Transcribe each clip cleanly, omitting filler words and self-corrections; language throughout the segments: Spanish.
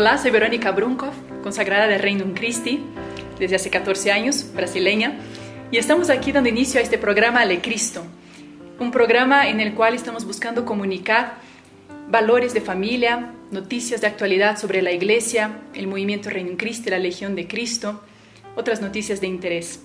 Hola, soy Verónica Brunkov, consagrada de Regnum Christi desde hace 14 años, brasileña, y estamos aquí dando inicio a este programa Ale Cristo, un programa en el cual estamos buscando comunicar valores de familia, noticias de actualidad sobre la Iglesia, el movimiento Regnum Christi, la Legión de Cristo, otras noticias de interés.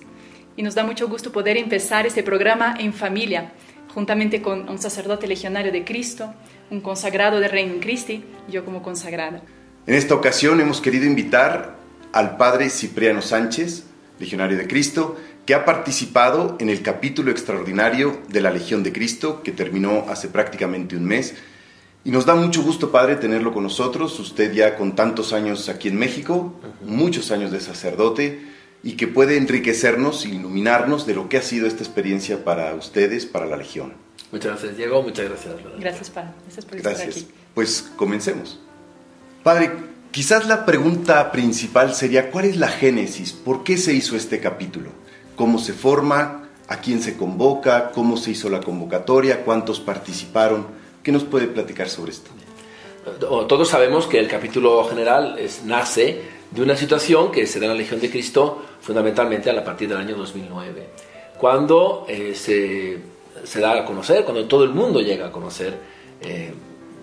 Y nos da mucho gusto poder empezar este programa en familia, juntamente con un sacerdote legionario de Cristo, un consagrado de Regnum Christi, yo como consagrada. En esta ocasión hemos querido invitar al padre Cipriano Sánchez, legionario de Cristo, que ha participado en el capítulo extraordinario de la Legión de Cristo, que terminó hace prácticamente un mes. Y nos da mucho gusto, padre, tenerlo con nosotros, usted ya con tantos años aquí en México, muchos años de sacerdote, y que puede enriquecernos e iluminarnos de lo que ha sido esta experiencia para ustedes, para la Legión. Muchas gracias, Diego. Muchas gracias. Gracias, padre. Gracias por estar aquí. Pues comencemos. Padre, quizás la pregunta principal sería, ¿cuál es la génesis? ¿Por qué se hizo este capítulo? ¿Cómo se forma? ¿A quién se convoca? ¿Cómo se hizo la convocatoria? ¿Cuántos participaron? ¿Qué nos puede platicar sobre esto? Todos sabemos que el capítulo general nace de una situación que se da en la Legión de Cristo fundamentalmente a partir del año 2009, cuando se da a conocer, cuando todo el mundo llega a conocer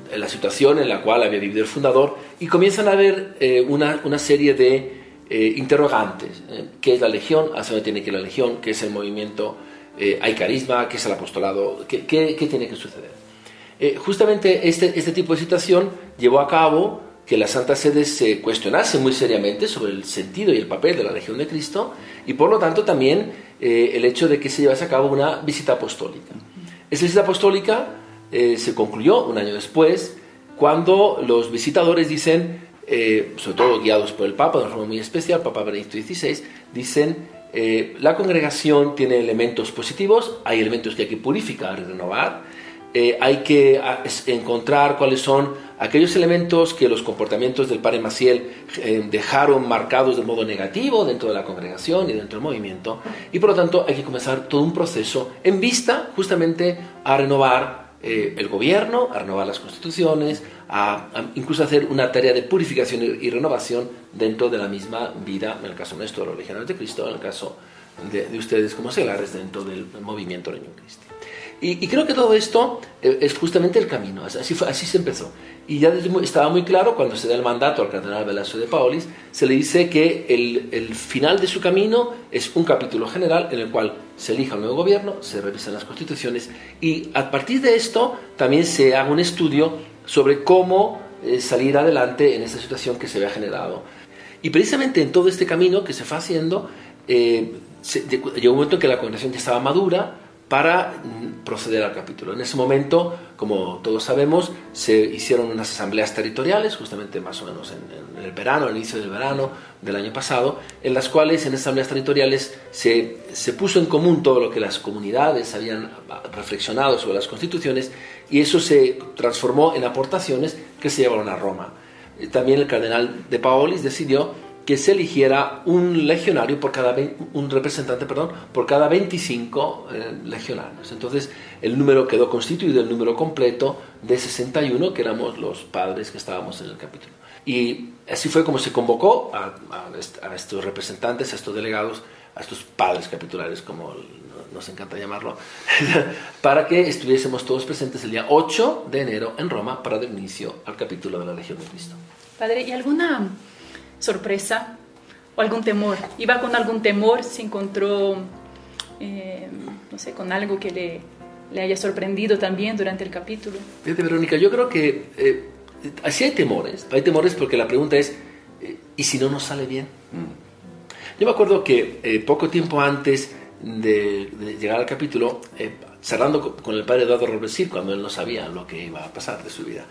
la situación en la cual había vivido el fundador, y comienzan a haber una serie de interrogantes. ¿Qué es la Legión? ¿Hacia dónde tiene que ir la Legión? ¿Qué es el movimiento? ¿Hay carisma? ¿Qué es el apostolado? ¿Qué tiene que suceder? Justamente este tipo de situación llevó a cabo que la Santa Sede se cuestionase muy seriamente sobre el sentido y el papel de la Legión de Cristo, y por lo tanto también el hecho de que se llevase a cabo una visita apostólica. Esa visita apostólica se concluyó un año después, cuando los visitadores dicen, sobre todo guiados por el Papa, de una forma muy especial, Papa Benedicto XVI, dicen, la congregación tiene elementos positivos, hay elementos que hay que purificar y renovar, hay que encontrar cuáles son aquellos elementos que los comportamientos del padre Maciel dejaron marcados de modo negativo dentro de la congregación y dentro del movimiento, y por lo tanto hay que comenzar todo un proceso en vista justamente a renovar el gobierno, a renovar las constituciones, a incluso hacer una tarea de purificación y renovación dentro de la misma vida, en el caso nuestro de los legionarios de Cristo, en el caso de ustedes como seglares dentro del movimiento Regnum Christi. Y creo que todo esto es justamente el camino, así se empezó. Y ya estaba muy claro cuando se da el mandato al cardenal Velasco de Paolis, se le dice que el final de su camino es un capítulo general en el cual se elija un nuevo gobierno, se revisan las constituciones, y a partir de esto también se haga un estudio sobre cómo salir adelante en esta situación que se había generado. Y precisamente en todo este camino que se fue haciendo, llegó un momento en que la congregación ya estaba madura para proceder al capítulo. En ese momento, como todos sabemos, se hicieron unas asambleas territoriales, justamente más o menos en el verano, al inicio del verano del año pasado, en las cuales en esas asambleas territoriales se puso en común todo lo que las comunidades habían reflexionado sobre las constituciones, y eso se transformó en aportaciones que se llevaron a Roma. También el cardenal de Paolis decidió que se eligiera un legionario un representante por cada 25 legionarios. Entonces el número quedó constituido, el número completo de 61, que éramos los padres que estábamos en el capítulo. Y así fue como se convocó a estos representantes, a estos delegados, a estos padres capitulares, como nos encanta llamarlo, para que estuviésemos todos presentes el día 8 de enero en Roma para dar inicio al capítulo de la Legión de Cristo. Padre, ¿y alguna sorpresa o algún temor? ¿Iba con algún temor? ¿Se encontró, no sé, con algo que le haya sorprendido también durante el capítulo? Fíjate, Verónica, yo creo que sí hay temores porque la pregunta es, ¿y si no nos sale bien? Yo me acuerdo que poco tiempo antes de llegar al capítulo, charlando con el padre Eduardo Robesir, cuando él no sabía lo que iba a pasar de su vida,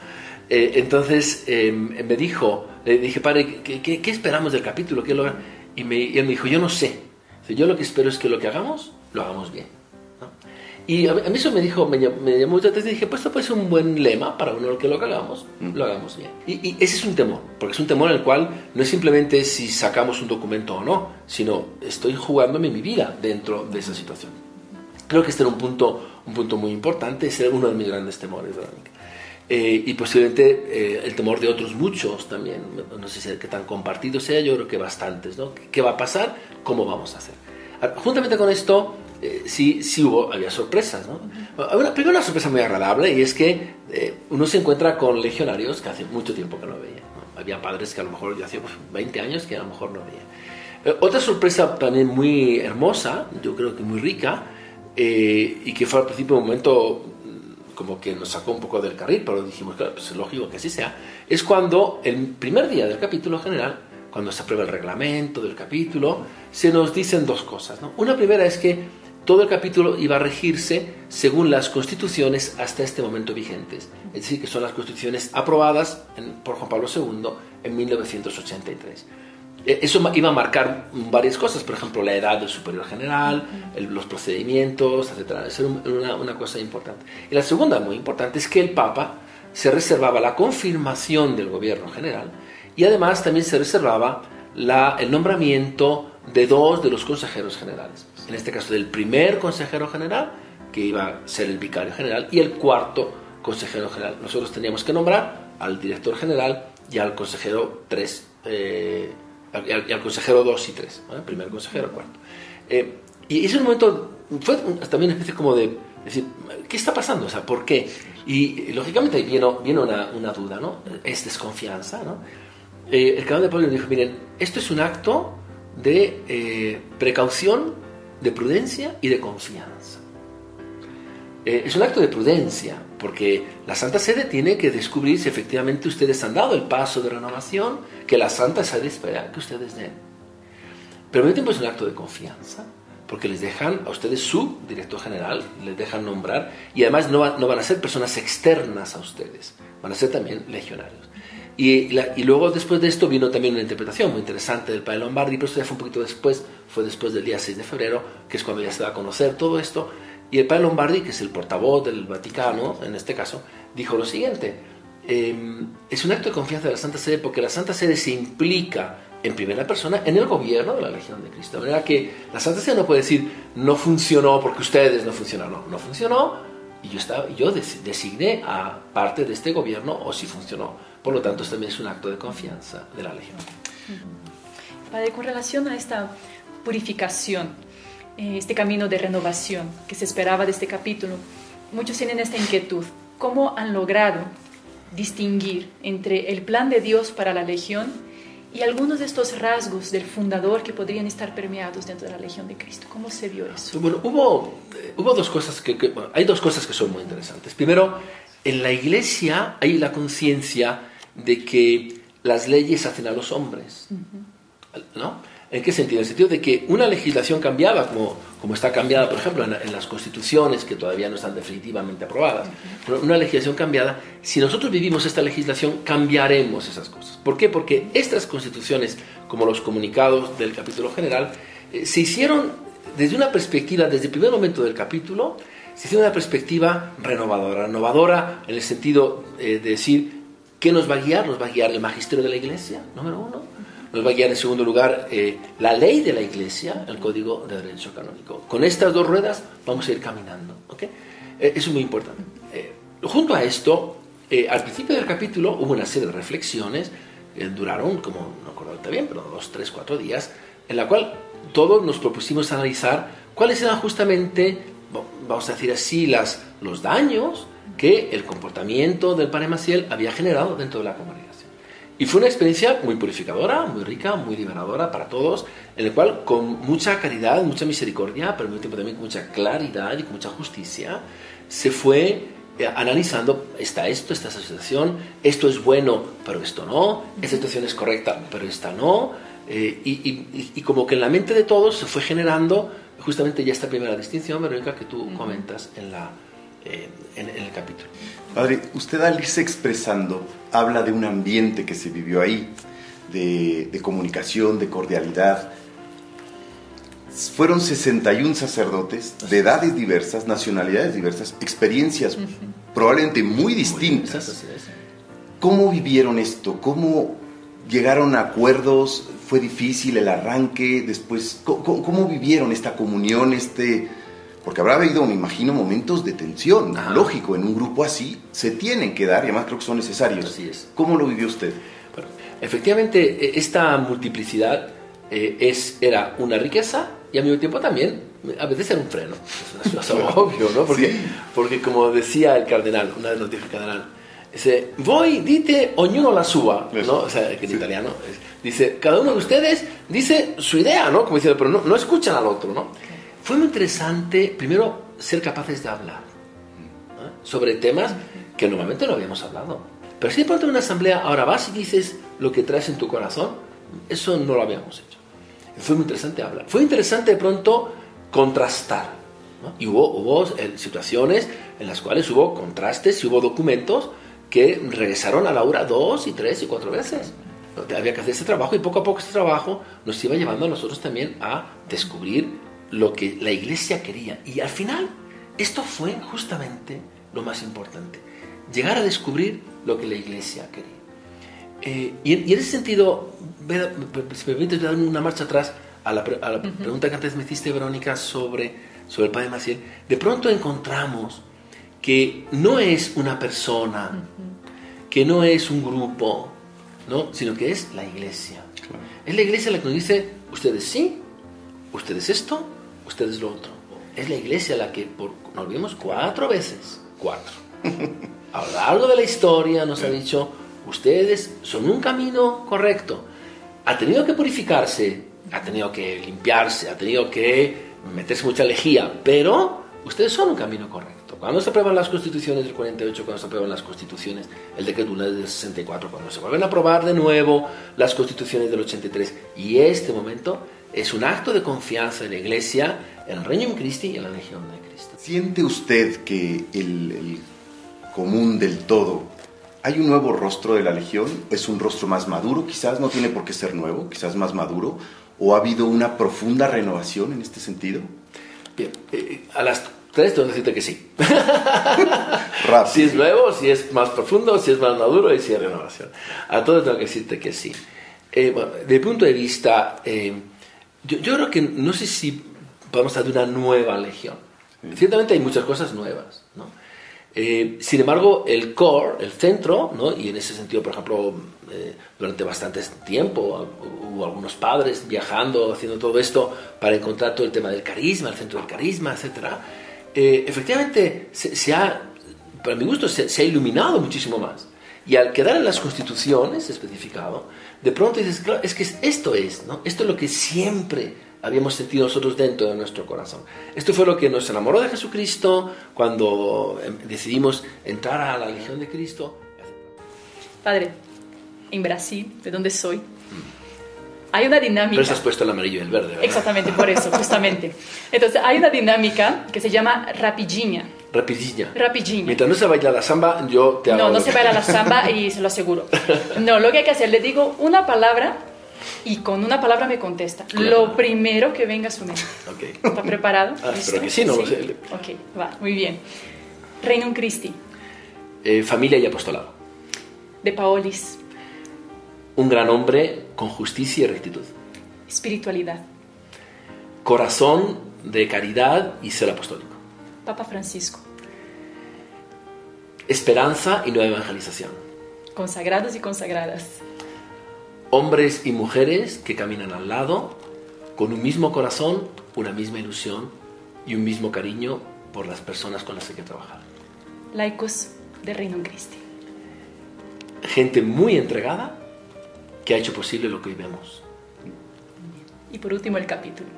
entonces le dije, padre, ¿qué esperamos del capítulo? Y él me dijo, yo no sé. Yo lo que espero es que lo que hagamos, lo hagamos bien, ¿no? Y a mí eso me llamó mucha atención. Dije, pues esto puede ser un buen lema para uno, que lo que hagamos, lo hagamos bien. Y ese es un temor, porque es un temor en el cual no es simplemente si sacamos un documento o no, sino estoy jugándome mi vida dentro de esa situación. Creo que este era un punto muy importante, ese era uno de mis grandes temores, Verónica. y posiblemente el temor de otros muchos también. No sé si qué tan compartido sea, yo creo que bastantes, ¿no? ¿Qué va a pasar? ¿Cómo vamos a hacer? Juntamente con esto, sí había sorpresas, ¿no? Primero una sorpresa muy agradable, y es que uno se encuentra con legionarios que hace mucho tiempo que no veía, ¿no? Había padres que a lo mejor ya hacía 20 años que a lo mejor no veía. Otra sorpresa también muy hermosa, yo creo que muy rica, y que fue al principio un momento como que nos sacó un poco del carril, pero dijimos, claro, pues es lógico que así sea, es cuando el primer día del capítulo general, cuando se aprueba el reglamento del capítulo, se nos dicen dos cosas, ¿no? Una primera es que todo el capítulo iba a regirse según las constituciones hasta este momento vigentes, es decir, que son las constituciones aprobadas por Juan Pablo II en 1983. Eso iba a marcar varias cosas, por ejemplo, la edad del superior general, los procedimientos, etc. Eso era una cosa importante. Y la segunda, muy importante, es que el Papa se reservaba la confirmación del gobierno general, y además también se reservaba el nombramiento de 2 de los consejeros generales. En este caso, del primer consejero general, que iba a ser el vicario general, y el cuarto consejero general. Nosotros teníamos que nombrar al director general y al consejero 3, y al consejero 2 y 3, ¿no? Primer consejero, cuarto. Y ese momento fue también una especie como de decir, ¿qué está pasando? O sea, ¿por qué? Y lógicamente viene una duda, ¿no? Es desconfianza, ¿no? El cardenal de Pablo dijo, miren, esto es un acto de precaución, de prudencia y de confianza. Es un acto de prudencia, porque la Santa Sede tiene que descubrir si efectivamente ustedes han dado el paso de renovación que la Santa Sede espera que ustedes den. Pero al mismo tiempo es un acto de confianza, porque les dejan a ustedes su director general, les dejan nombrar, y además no van a ser personas externas a ustedes, van a ser también legionarios. Y luego después de esto vino también una interpretación muy interesante del padre Lombardi, pero eso ya fue un poquito después, fue después del día 6 de febrero, que es cuando ya se da a conocer todo esto. Y el padre Lombardi, que es el portavoz del Vaticano, en este caso, dijo lo siguiente: es un acto de confianza de la Santa Sede, porque la Santa Sede se implica en primera persona en el gobierno de la Legión de Cristo. De manera que la Santa Sede no puede decir, no funcionó porque ustedes no funcionaron. No funcionó, y yo designé a parte de este gobierno, o si funcionó. Por lo tanto, también es un acto de confianza de la Legión. Padre, con relación a esta purificación, este camino de renovación que se esperaba de este capítulo, muchos tienen esta inquietud. ¿Cómo han logrado distinguir entre el plan de Dios para la Legión y algunos de estos rasgos del fundador que podrían estar permeados dentro de la Legión de Cristo? ¿Cómo se vio eso? Bueno, hubo dos cosas hay dos cosas que son muy interesantes. Primero, en la Iglesia hay la conciencia de que las leyes hacen a los hombres, ¿no? ¿En qué sentido? En el sentido de que una legislación cambiada, como está cambiada, por ejemplo, en las constituciones, que todavía no están definitivamente aprobadas, pero una legislación cambiada, si nosotros vivimos esta legislación, cambiaremos esas cosas. ¿Por qué? Porque estas constituciones, como los comunicados del capítulo general, se hicieron desde una perspectiva, desde el primer momento del capítulo, se hicieron una perspectiva renovadora en el sentido de decir, ¿qué nos va a guiar? Nos va a guiar el magisterio de la Iglesia, número 1. Nos va a guiar en segundo lugar la ley de la Iglesia, el Código de Derecho Canónico. Con estas dos ruedas vamos a ir caminando, ¿okay? Eso es muy importante. Junto a esto, al principio del capítulo hubo una serie de reflexiones, duraron, como no recuerdo ahorita bien, pero 2, 3, 4 días, en la cual todos nos propusimos analizar cuáles eran justamente, vamos a decir así, los daños que el comportamiento del Padre Maciel había generado dentro de la congregación. Y fue una experiencia muy purificadora, muy rica, muy liberadora para todos, en el cual con mucha caridad, mucha misericordia, pero al mismo tiempo también con mucha claridad y con mucha justicia, se fue analizando, esta situación, esto es bueno, pero esto no, esta situación es correcta, pero esta no, y como que en la mente de todos se fue generando justamente ya esta primera distinción, Verónica, que tú comentas en el capítulo. Padre, usted al irse expresando habla de un ambiente que se vivió ahí, de comunicación, de cordialidad. Fueron 61 sacerdotes de edades diversas, nacionalidades diversas, experiencias probablemente muy distintas. ¿Cómo vivieron esto? ¿Cómo llegaron a acuerdos? ¿Fue difícil el arranque? Después, ¿cómo vivieron esta comunión, Porque habrá habido, me imagino, momentos de tensión. Ajá. Lógico, en un grupo así se tienen que dar y además creo que son necesarios. Así es. ¿Cómo lo vivió usted? Bueno, efectivamente, esta multiplicidad era una riqueza y al mismo tiempo también a veces era un freno. Es una cosa obvio, ¿no? Porque como decía el cardenal, una vez nos dijo el cardenal, dice, voi dite ognuno la sua, ¿no? O sea, que en italiano dice, cada uno de ustedes dice su idea, ¿no? Como diciendo, pero no escuchan al otro, ¿no? Fue muy interesante, primero, ser capaces de hablar, ¿no? Sobre temas que normalmente no habíamos hablado. Pero si de pronto en una asamblea ahora vas y dices lo que traes en tu corazón, eso no lo habíamos hecho. Fue muy interesante hablar. Fue interesante de pronto contrastar, ¿no? Y hubo situaciones en las cuales hubo contrastes y hubo documentos que regresaron a la hora 2 y 3 y 4 veces. Había que hacer ese trabajo y poco a poco este trabajo nos iba llevando a nosotros también a descubrir lo que la Iglesia quería. Y al final, esto fue justamente lo más importante. Llegar a descubrir lo que la Iglesia quería. Y en ese sentido, si me permites dar una marcha atrás a la pregunta que antes me hiciste, Verónica, sobre el Padre Maciel. De pronto encontramos que no es una persona, que no es un grupo, ¿no? Sino que es la Iglesia. Claro. Es la Iglesia la que nos dice, ustedes sí, ustedes esto, ustedes lo otro. Es la Iglesia la que, nos vimos 4 veces, 4. A lo largo de la historia nos ha dicho, ustedes son un camino correcto. Ha tenido que purificarse, ha tenido que limpiarse, ha tenido que meterse mucha lejía, pero ustedes son un camino correcto. Cuando se aprueban las constituciones del 48, cuando se aprueban las constituciones, el decreto del 64, cuando se vuelven a aprobar de nuevo las constituciones del 83, y este momento es un acto de confianza en la Iglesia, en el Regnum Christi y en la Legión de Cristo. ¿Siente usted que el común del todo, hay un nuevo rostro de la Legión? ¿Es un rostro más maduro? Quizás no tiene por qué ser nuevo, quizás más maduro. ¿O ha habido una profunda renovación en este sentido? Bien, a las 3 tengo que decirte que sí. Rápido. Si es nuevo, si es más profundo, si es más maduro y si es renovación. A todos tengo que decirte que sí. Bueno, desde el punto de vista, yo creo que no sé si podemos hablar de una nueva legión. Ciertamente hay muchas cosas nuevas, ¿no? Sin embargo, el core, el centro, ¿no? Y en ese sentido, por ejemplo, durante bastante tiempo hubo algunos padres viajando, haciendo todo esto para encontrar todo el tema del carisma, el centro del carisma, etc. Efectivamente, para mi gusto, se ha iluminado muchísimo más. Y al quedar en las constituciones especificado, de pronto dices, claro, es que esto es, ¿no? Esto es lo que siempre habíamos sentido nosotros dentro de nuestro corazón. Esto fue lo que nos enamoró de Jesucristo cuando decidimos entrar a la Legión de Cristo. Padre, en Brasil, de donde soy, hay una dinámica... Pero has puesto el amarillo y el verde, ¿verdad? Exactamente, por eso, justamente. Entonces, hay una dinámica que se llama rapidinha. Rapidinha. Rapidinha. Mientras no se baila la samba, yo te hago... No se baila la samba y se lo aseguro. No, lo que hay que hacer, le digo una palabra y con una palabra me contesta. Lo primero que venga a su mente. Okay. ¿Está preparado? Espero que sí, no lo sé. Ok, va, muy bien. Regnum Christi. Familia y apostolado. De Paolis. Un gran hombre con justicia y rectitud. Espiritualidad. Corazón de caridad y ser apostólico. Papa Francisco. Esperanza y nueva evangelización. Consagrados y consagradas. Hombres y mujeres que caminan al lado, con un mismo corazón, una misma ilusión y un mismo cariño por las personas con las que hay que trabajar. Laicos de Regnum Christi. Gente muy entregada que ha hecho posible lo que hoy vemos. Y por último el capítulo.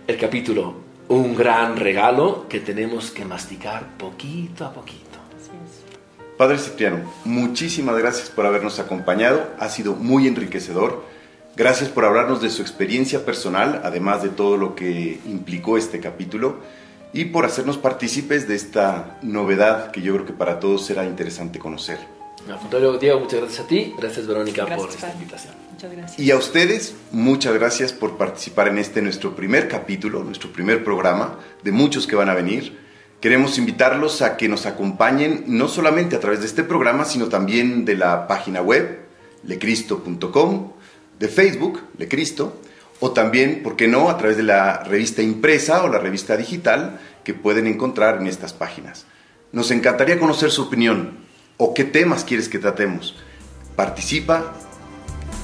El capítulo, un gran regalo que tenemos que masticar poquito a poquito. Padre Cipriano, muchísimas gracias por habernos acompañado, ha sido muy enriquecedor. Gracias por hablarnos de su experiencia personal, además de todo lo que implicó este capítulo, y por hacernos partícipes de esta novedad que yo creo que para todos será interesante conocer. Al contrario, Diego, muchas gracias a ti, gracias Verónica por esta invitación. Muchas gracias. Y a ustedes, muchas gracias por participar en nuestro primer capítulo, nuestro primer programa, de muchos que van a venir. Queremos invitarlos a que nos acompañen no solamente a través de este programa, sino también de la página web lecristo.com, de Facebook, Lecristo, o también, ¿por qué no?, a través de la revista impresa o la revista digital que pueden encontrar en estas páginas. Nos encantaría conocer su opinión o qué temas quieres que tratemos. Participa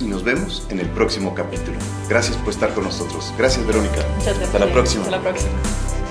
y nos vemos en el próximo capítulo. Gracias por estar con nosotros. Gracias, Verónica. Muchas gracias. Hasta la próxima. Hasta la próxima.